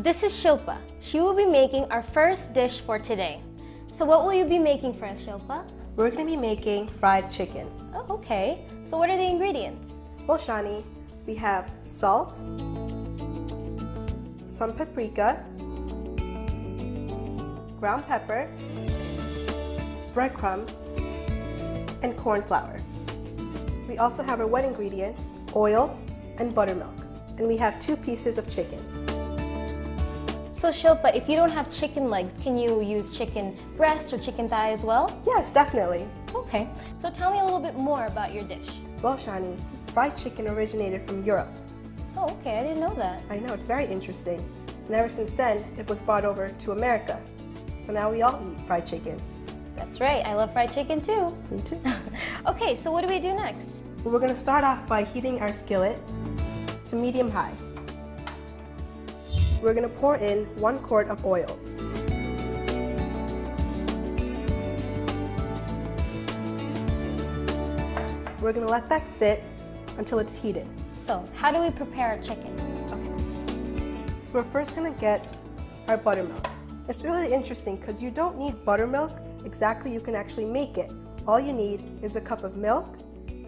This is Shilpa. She will be making our first dish for today. So what will you be making for us, Shilpa? We're going to be making fried chicken. Oh, okay. So what are the ingredients? Well, Shani, we have salt, some paprika, ground pepper, breadcrumbs, and corn flour. We also have our wet ingredients, oil and buttermilk. And we have 2 pieces of chicken. So Shilpa, if you don't have chicken legs, can you use chicken breast or chicken thigh as well? Yes, definitely. Okay. So tell me a little bit more about your dish. Well, Shani, fried chicken originated from Europe. Oh, okay. I didn't know that. I know, it's very interesting. And ever since then, it was brought over to America. So now we all eat fried chicken. That's right. I love fried chicken too. Me too. Okay, so what do we do next? Well, we're going to start off by heating our skillet to medium-high. We're going to pour in 1 quart of oil. We're going to let that sit until it's heated. So, how do we prepare our chicken? Okay. So we're first going to get our buttermilk. It's really interesting because you don't need buttermilk exactly. You can actually make it. All you need is a cup of milk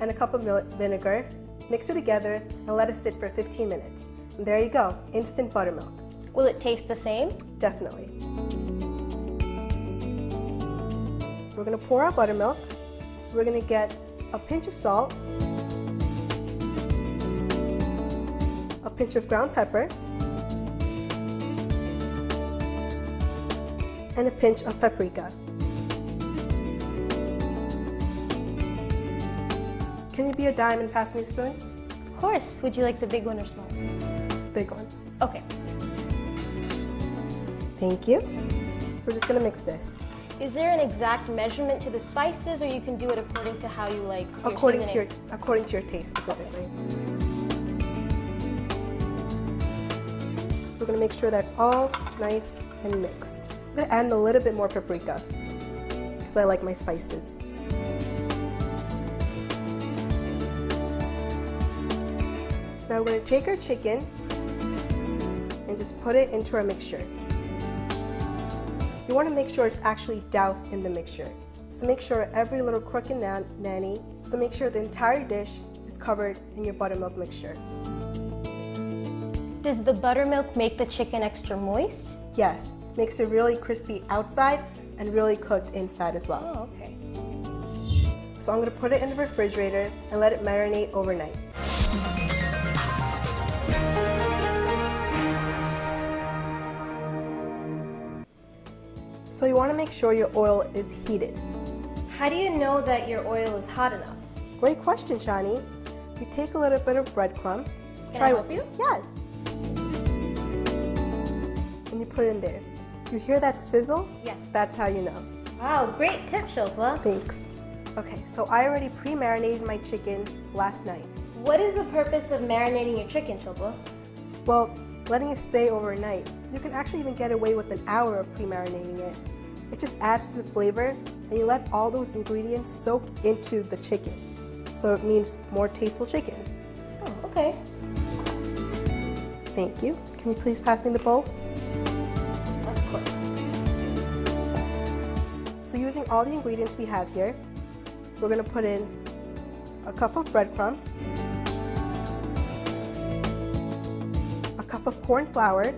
and a cup of vinegar. Mix it together and let it sit for 15 minutes. And there you go, instant buttermilk. Will it taste the same? Definitely. We're going to pour our buttermilk. We're going to get a pinch of salt, a pinch of ground pepper, and a pinch of paprika. Can you be a dime and pass me a spoon? Of course. Would you like the big one or small? Big one. Okay. Thank you. So we're just going to mix this. Is there an exact measurement to the spices, or you can do it according to how you like your According to your taste specifically. We're going to make sure that's all nice and mixed. I'm going to add a little bit more paprika because I like my spices. Now we're going to take our chicken and just put it into our mixture. You want to make sure it's actually doused in the mixture. So make sure every little crook and nanny, so make sure the entire dish is covered in your buttermilk mixture. Does the buttermilk make the chicken extra moist? Yes, makes it really crispy outside and really cooked inside as well. Oh, okay. So I'm going to put it in the refrigerator and let it marinate overnight. So you want to make sure your oil is heated. How do you know that your oil is hot enough? Great question, Shani. You take a little bit of breadcrumbs. Can I help you? Yes. And you put it in there. You hear that sizzle? Yeah. That's how you know. Wow, great tip, Shilpa. Thanks. Okay, so I already pre-marinated my chicken last night. What is the purpose of marinating your chicken, Shilpa? Well, letting it stay overnight. You can actually even get away with an hour of pre-marinating it. It just adds to the flavor, and you let all those ingredients soak into the chicken. So it means more tasteful chicken. Oh, okay. Thank you. Can you please pass me the bowl? Of course. So using all the ingredients we have here, we're going to put in a cup of breadcrumbs, a cup of corn flour,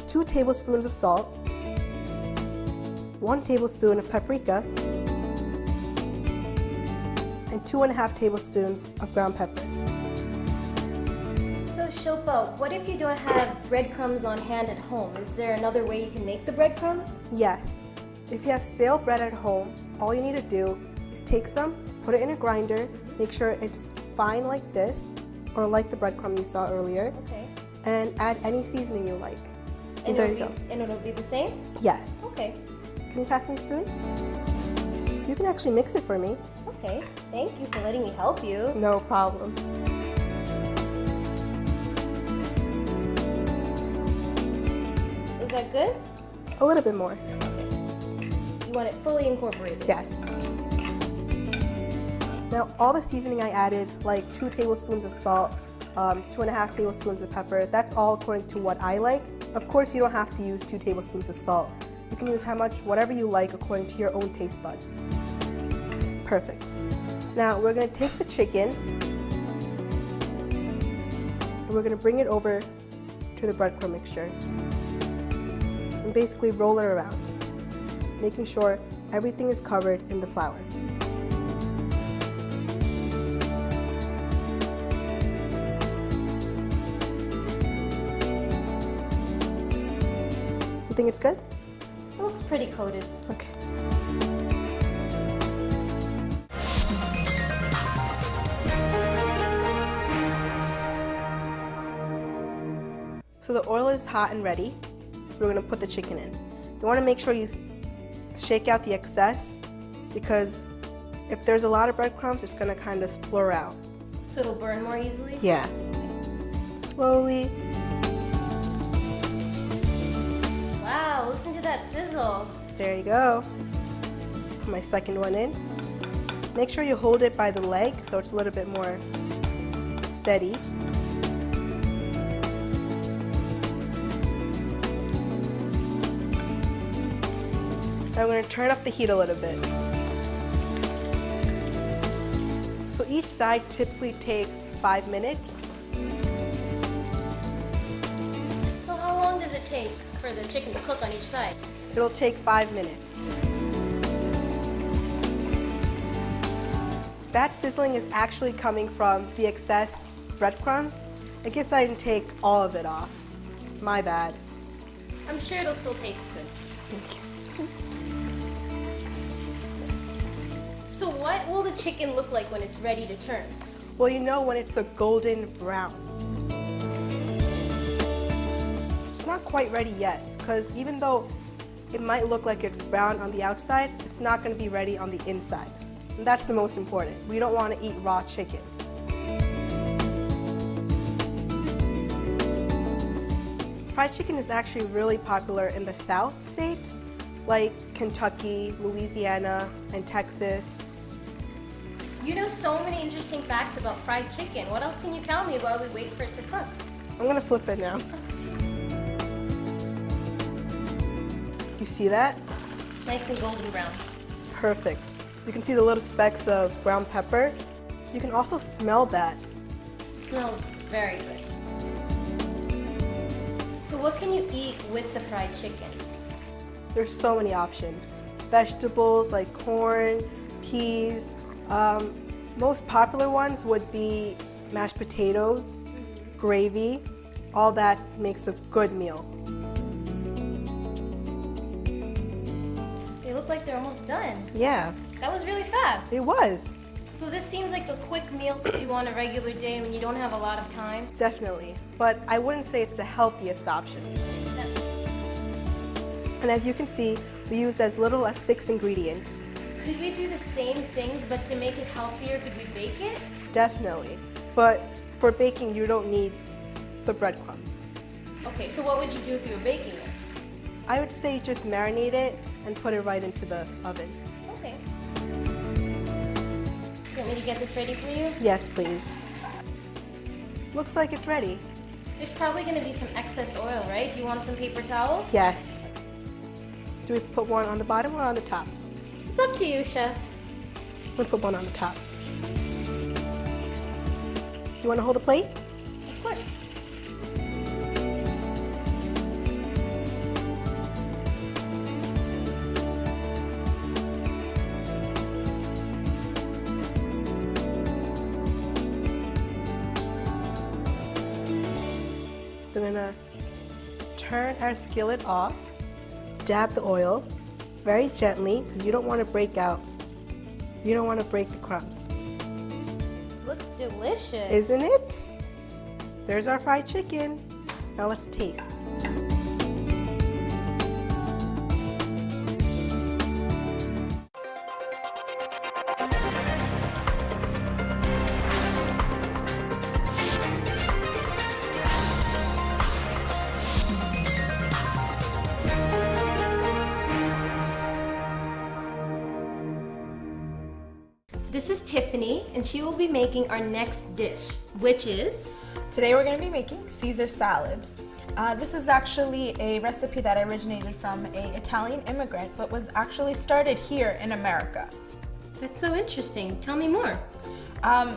2 tablespoons of salt, 1 tablespoon of paprika, and 2.5 tablespoons of ground pepper. So Shilpa, what if you don't have breadcrumbs on hand at home? Is there another way you can make the breadcrumbs? Yes, if you have stale bread at home, all you need to do is take some, Put it in a grinder, make sure it's fine like this, or like the breadcrumb you saw earlier, Okay. and add any seasoning you like. And there you go. And it'll be the same? Yes. Okay. Can you pass me a spoon? You can actually mix it for me. Okay. Thank you for letting me help you. No problem. Is that good? A little bit more. You want it fully incorporated? Yes. Now, all the seasoning I added, like 2 tablespoons of salt, 2.5 tablespoons of pepper, that's all according to what I like. Of course, you don't have to use 2 tablespoons of salt. You can use whatever you like according to your own taste buds. Perfect. Now, we're gonna take the chicken and we're gonna bring it over to the breadcrumb mixture and basically roll it around, making sure everything is covered in the flour. You think it's good? It looks pretty coated. Okay. So the oil is hot and ready, so we're gonna put the chicken in. You wanna make sure you shake out the excess, because if there's a lot of breadcrumbs, it's gonna kind of splur out. So it'll burn more easily? Yeah. Slowly. Wow, listen to that sizzle. There you go. Put my second one in. Make sure you hold it by the leg so it's a little bit more steady. I'm going to turn up the heat a little bit. So each side typically takes 5 minutes. So how long does it take for the chicken to cook on each side? It'll take 5 minutes. That sizzling is actually coming from the excess breadcrumbs. I guess I didn't take all of it off. My bad. I'm sure it'll still taste good. So what will the chicken look like when it's ready to turn? Well, you know when it's a golden brown. It's not quite ready yet, because even though it might look like it's brown on the outside, it's not going to be ready on the inside. And that's the most important. We don't want to eat raw chicken. Fried chicken is actually really popular in the South states, like Kentucky, Louisiana, and Texas. You know so many interesting facts about fried chicken. What else can you tell me while we wait for it to cook? I'm gonna flip it now. You see that? Nice and golden brown. It's perfect. You can see the little specks of brown pepper. You can also smell that. It smells very good. So what can you eat with the fried chicken? There's so many options. Vegetables like corn, peas. Most popular ones would be mashed potatoes, gravy. All that makes a good meal. They look like they're almost done. Yeah, That was really fast. it was. So this seems like a quick meal to do on a regular day when you don't have a lot of time. Definitely. But I wouldn't say it's the healthiest option. That's And as you can see, we used as little as 6 ingredients. Could we do the same things, but to make it healthier, could we bake it? Definitely. But for baking, you don't need the breadcrumbs. Okay, so what would you do if you were baking it? I would say just marinate it and put it right into the oven. Okay. You want me to get this ready for you? Yes, please. Looks like it's ready. There's probably going to be some excess oil, right? Do you want some paper towels? Yes. Do we put one on the bottom or on the top? It's up to you, Chef. I'm gonna put one on the top. Do you want to hold the plate? Of course. We're gonna turn our skillet off, dab the oil very gently because you don't want to break out You don't want to break the crumbs. Looks delicious. Isn't it? There's our fried chicken. Now let's taste. This is Tiffany, and she will be making our next dish, which is... Today we're going to be making Caesar salad. This is actually a recipe that originated from an Italian immigrant, but was actually started here in America. That's so interesting. Tell me more.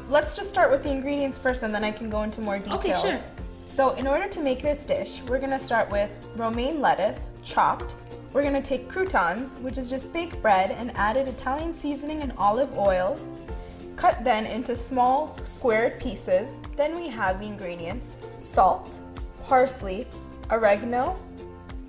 Let's just start with the ingredients first, and then I can go into more details. Okay, sure. So in order to make this dish, we're going to start with romaine lettuce, chopped. We're going to take croutons, which is just baked bread, and added Italian seasoning and olive oil. Cut then into small squared pieces. Then we have the ingredients: salt, parsley, oregano,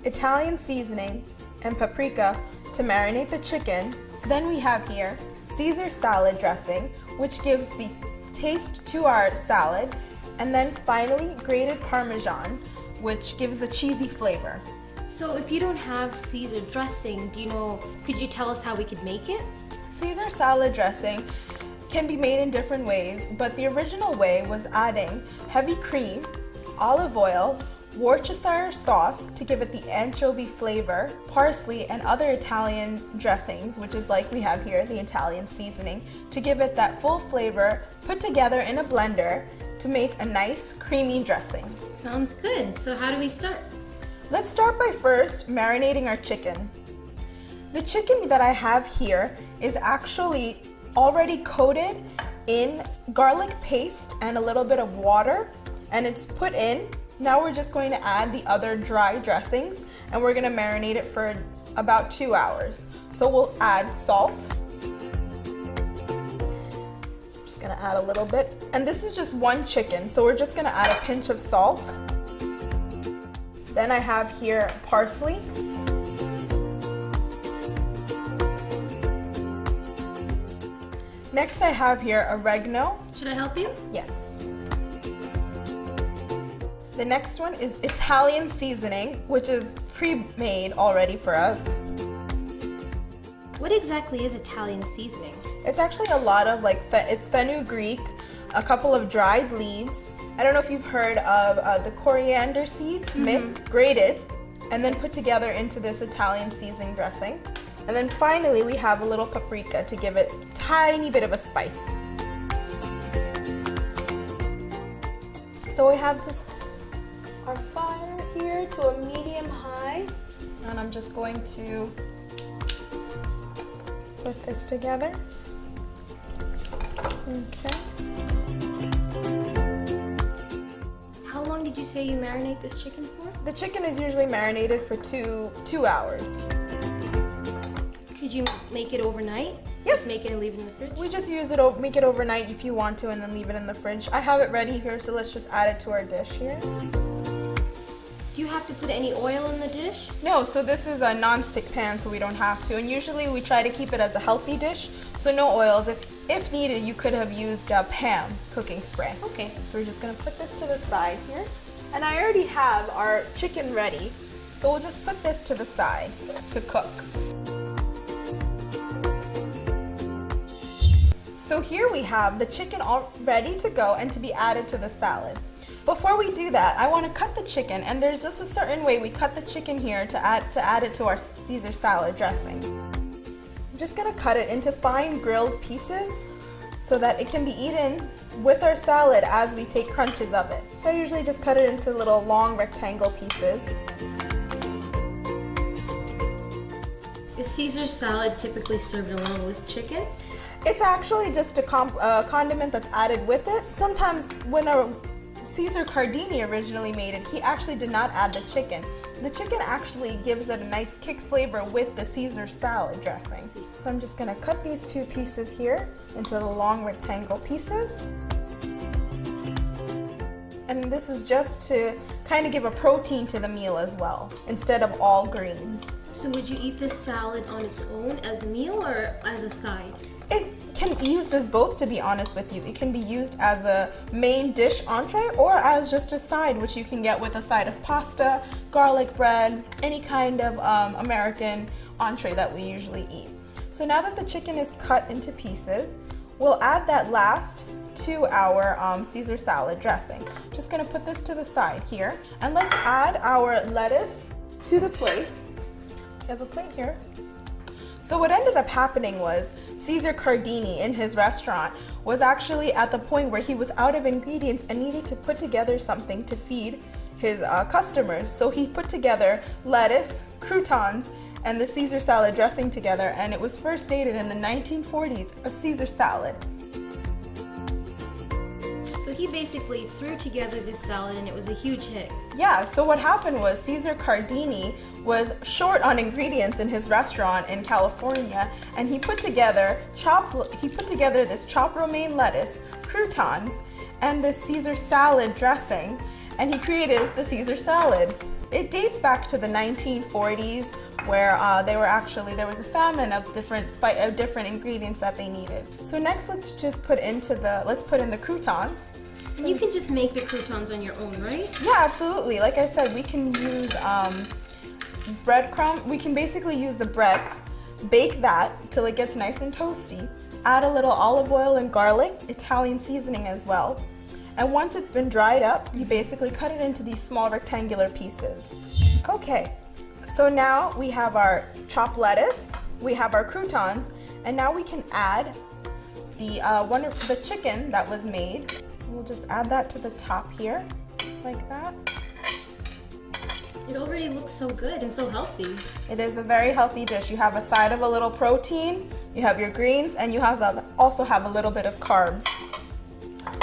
Italian seasoning, and paprika to marinate the chicken. Then we have here Caesar salad dressing, which gives the taste to our salad. And then finally grated Parmesan, which gives the cheesy flavor. So if you don't have Caesar dressing, could you tell us how we could make it? Caesar salad dressing can be made in different ways, but the original way was adding heavy cream, olive oil, Worcestershire sauce to give it the anchovy flavor, parsley, and other Italian dressings, which is like we have here, the Italian seasoning, to give it that full flavor, put together in a blender to make a nice creamy dressing. Sounds good. So how do we start? Let's start by first marinating our chicken. The chicken that I have here is actually already coated in garlic paste and a little bit of water, and it's put in. Now we're just going to add the other dry dressings, and we're going to marinate it for about 2 hours. So we'll add salt. Just going to add a little bit, and this is just one chicken, so we're just going to add a pinch of salt. Then I have here parsley. Next I have here oregano. Should I help you? Yes. The next one is Italian seasoning, which is pre-made already for us. What exactly is Italian seasoning? It's actually a lot of it's fenugreek, a couple of dried leaves. I don't know if you've heard of the coriander seeds, grated, and then put together into this Italian seasoning dressing. And then finally we have a little paprika to give it a tiny bit of a spice. So we have our fire here to a medium high, and I'm just going to put this together. Okay. How long did you say you marinate this chicken for? The chicken is usually marinated for two hours. Could you make it overnight? Yep. Just make it and leave it in the fridge? We just make it overnight if you want to, and then leave it in the fridge. I have it ready here, so let's just add it to our dish here. Do you have to put any oil in the dish? No, so this is a non-stick pan, so we don't have to. And usually we try to keep it as a healthy dish, so no oils. If needed, you could have used a PAM cooking spray. Okay. So we're just gonna put this to the side here. And I already have our chicken ready, so we'll just put this to the side to cook. So here we have the chicken all ready to go and to be added to the salad. Before we do that, I want to cut the chicken, and there's just a certain way we cut the chicken here to add it to our Caesar salad dressing. I'm just going to cut it into fine grilled pieces so that it can be eaten with our salad as we take crunches of it. So I usually just cut it into little long rectangle pieces. Is Caesar salad typically served along with chicken? It's actually just a condiment that's added with it. Sometimes when Caesar Cardini originally made it, he actually did not add the chicken. The chicken actually gives it a nice kick flavor with the Caesar salad dressing. So I'm just gonna cut these two pieces here into the long rectangle pieces. And this is just to kind of give a protein to the meal as well, instead of all greens. So would you eat this salad on its own as a meal or as a side? It can be used as both, to be honest with you. It can be used as a main dish entree or as just a side, which you can get with a side of pasta, garlic bread, any kind of American entree that we usually eat. So now that the chicken is cut into pieces, we'll add that last to our Caesar salad dressing. Just gonna put this to the side here, and let's add our lettuce to the plate. We have a plate here. So what ended up happening was Caesar Cardini in his restaurant was actually at the point where he was out of ingredients and needed to put together something to feed his customers. So he put together lettuce, croutons, and the Caesar salad dressing together, and it was first dated in the 1940s as Caesar salad. So he basically threw together this salad and it was a huge hit. Yeah, so what happened was Caesar Cardini was short on ingredients in his restaurant in California, and he put together this chopped romaine lettuce, croutons, and the Caesar salad dressing, and he created the Caesar salad. It dates back to the 1940s, where there was a famine of different ingredients that they needed. So next, let's put in the croutons. And you can just make the croutons on your own, right? Yeah, absolutely. Like I said, we can use breadcrumb. We can basically use the bread, bake that till it gets nice and toasty, add a little olive oil and garlic, Italian seasoning as well. And once it's been dried up, you basically cut it into these small rectangular pieces. Okay, so now we have our chopped lettuce, we have our croutons, and now we can add the chicken that was made. We'll just add that to the top here, like that. It already looks so good and so healthy. It is a very healthy dish. You have a side of a little protein, you have your greens, and you also have a little bit of carbs.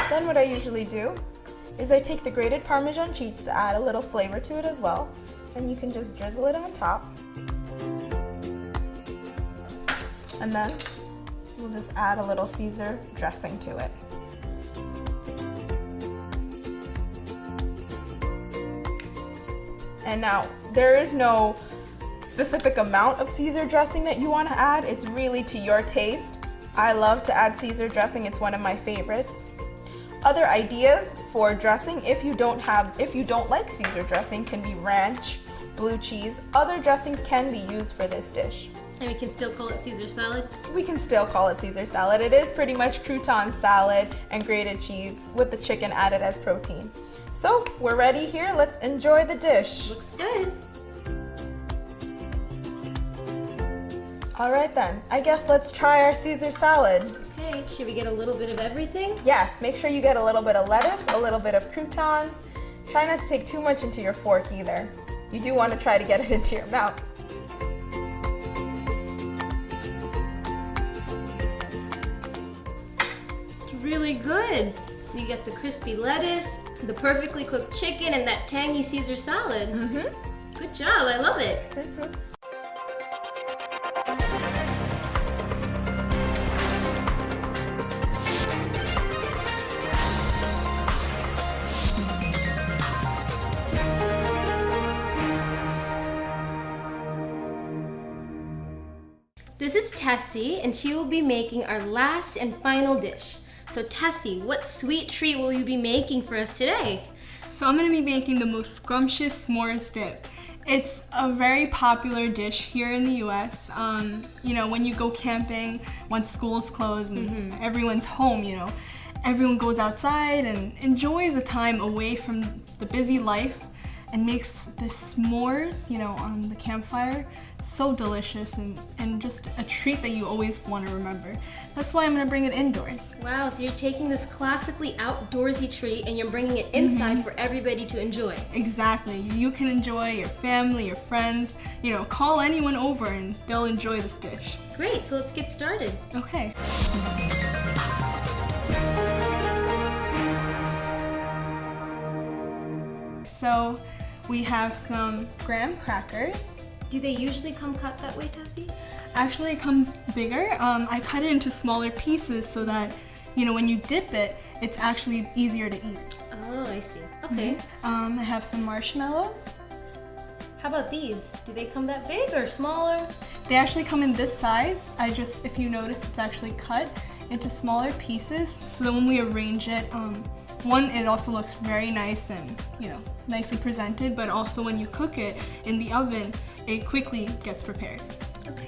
Then what I usually do is I take the grated Parmesan cheese to add a little flavor to it as well, and you can just drizzle it on top. And then we'll just add a little Caesar dressing to it. And now, there is no specific amount of Caesar dressing that you want to add. It's really to your taste. I love to add Caesar dressing. It's one of my favorites. Other ideas for dressing, if you don't like Caesar dressing, can be ranch, blue cheese. Other dressings can be used for this dish. And we can still call it Caesar salad? We can still call it Caesar salad. It is pretty much crouton salad and grated cheese with the chicken added as protein. So we're ready here. Let's enjoy the dish. Looks good. All right then, I guess let's try our Caesar salad. Okay, should we get a little bit of everything? Yes, make sure you get a little bit of lettuce, a little bit of croutons. Try not to take too much into your fork either. You do want to try to get it into your mouth. It's really good. You get the crispy lettuce, the perfectly cooked chicken, and that tangy Caesar salad. Mm-hmm. Good job, I love it. Mm-hmm. This is Tessie, and she will be making our last and final dish. So Tessie, what sweet treat will you be making for us today? So I'm gonna be making the most scrumptious s'mores dip. It's a very popular dish here in the US. When you go camping, once school's closed and everyone's home, everyone goes outside and enjoys a time away from the busy life and makes the s'mores, on the campfire so delicious and just a treat that you always want to remember. That's why I'm gonna bring it indoors. Wow, so you're taking this classically outdoorsy treat and you're bringing it inside for everybody to enjoy. Exactly. You can enjoy your family, your friends, call anyone over and they'll enjoy this dish. Great, so let's get started. Okay. So we have some graham crackers. Do they usually come cut that way, Tessie? Actually, it comes bigger. I cut it into smaller pieces so that, when you dip it, it's actually easier to eat. Oh, I see. Okay. I have some marshmallows. How about these? Do they come that big or smaller? They actually come in this size. If you notice, it's actually cut into smaller pieces so that when we arrange it, one, it also looks very nice and, you know, nicely presented, but also when you cook it in the oven, it quickly gets prepared. Okay.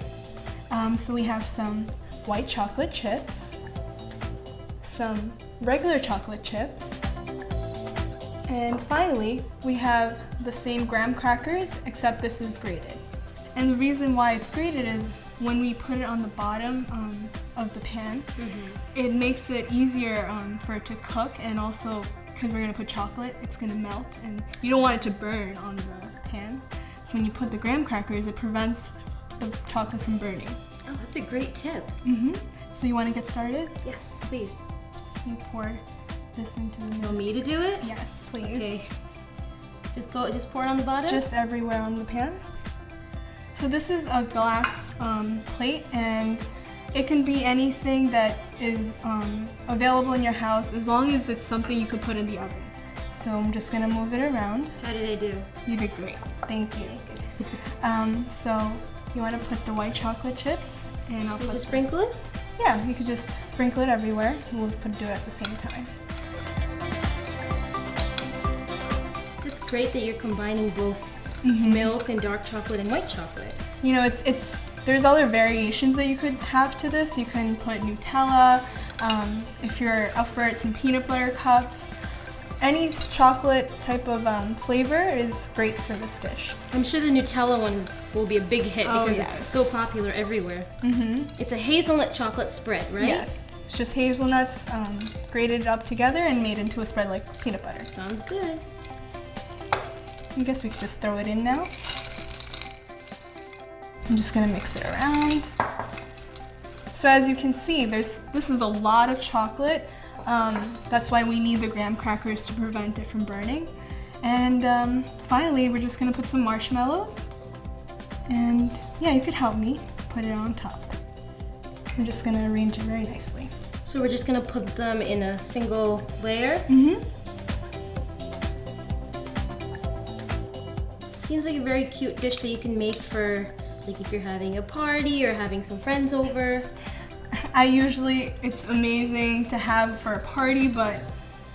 So we have some white chocolate chips, some regular chocolate chips, and finally we have the same graham crackers, except this is grated. And the reason why it's grated is when we put it on the bottom of the pan, it makes it easier for it to cook, and also because we're going to put chocolate, it's going to melt and you don't want it to burn on the pan. So when you put the graham crackers, it prevents the chocolate from burning. Oh, that's a great tip. So you want to get started? Yes, please. You pour this into the You middle. want me to do it? Yes, please. Okay. Just pour it on the bottom? Just everywhere on the pan. So this is a glass plate, and it can be anything that is available in your house as long as it's something you could put in the oven. So I'm just gonna move it around. How did I do? You did great, thank you. So you wanna put the white chocolate chips, and I'll Should I put just sprinkle it? Yeah, you could just sprinkle it everywhere. We'll do it at the same time. It's great that you're combining both milk and dark chocolate and white chocolate. You know, there's other variations that you could have to this. You can put Nutella, if you're up for it, some peanut butter cups. Any chocolate type of flavor is great for this dish. I'm sure the Nutella one will be a big hit Oh, because yes. it's so popular everywhere. It's a hazelnut chocolate spread, right? Yes, it's just hazelnuts grated up together and made into a spread like peanut butter. Sounds good. I guess we could just throw it in now. I'm just gonna mix it around. So as you can see, this is a lot of chocolate. That's why we need the graham crackers to prevent it from burning. And finally, we're just gonna put some marshmallows. And yeah, you could help me put it on top. I'm just gonna arrange it very nicely. So we're just gonna put them in a single layer? Seems like a very cute dish that you can make for, like, if you're having a party or having some friends over. It's amazing to have for a party, but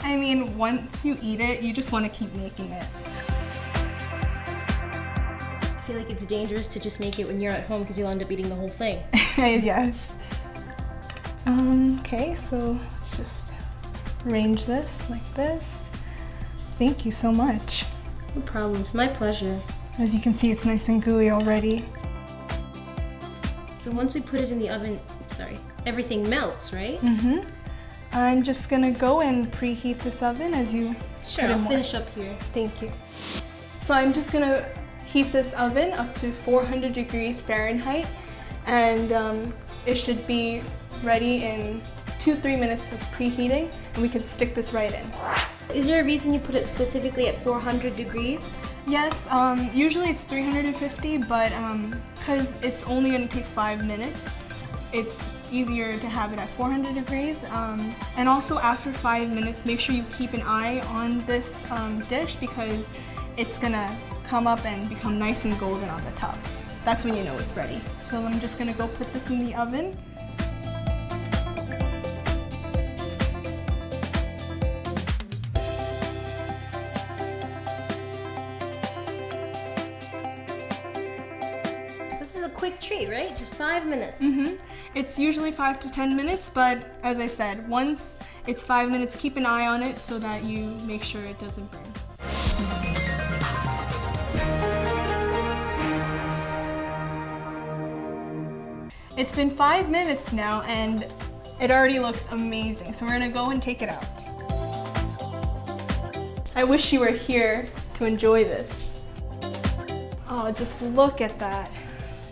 I mean, once you eat it, you just want to keep making it. I feel like it's dangerous to just make it when you're at home because you'll end up eating the whole thing. Yes. Okay, so let's just arrange this like this. Thank you so much. No problem, it's my pleasure. As you can see, it's nice and gooey already. So once we put it in the oven, everything melts, right? I'm just gonna go and preheat this oven as you Sure, put in I'll more. finish up here. Thank you. So I'm just gonna heat this oven up to 400 degrees Fahrenheit, and it should be ready in 2-3 minutes of preheating, and we can stick this right in. Is there a reason you put it specifically at 400 degrees? Yes, usually it's 350, but because it's only going to take 5 minutes, it's easier to have it at 400 degrees. And also after 5 minutes, make sure you keep an eye on this dish because it's going to come up and become nice and golden on the top. That's when you know it's ready. So I'm just going to go put this in the oven. This is a quick treat, right? Just 5 minutes. It's usually 5 to 10 minutes, but as I said, once it's 5 minutes, keep an eye on it so that you make sure it doesn't burn. It's been 5 minutes now and it already looks amazing. So we're gonna go and take it out. I wish you were here to enjoy this. Oh, just look at that.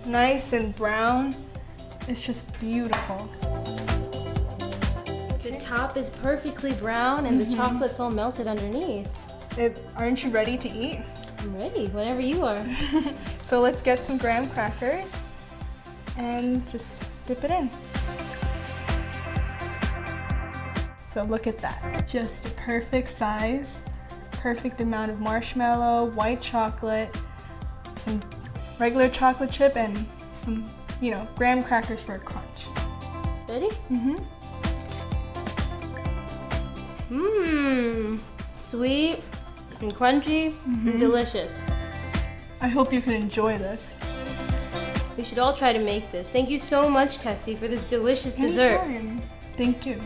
Nice and brown. It's just beautiful. The top is perfectly brown and the chocolate's all melted underneath. Aren't you ready to eat? I'm ready, whenever you are. So let's get some graham crackers and just dip it in. So look at that. Just a perfect size, perfect amount of marshmallow, white chocolate, some regular chocolate chip, and some, graham crackers for a crunch. Ready? Mm-hmm. Mmm, sweet and crunchy and delicious. I hope you can enjoy this. We should all try to make this. Thank you so much, Tessie, for this delicious dessert. Anytime. Thank you.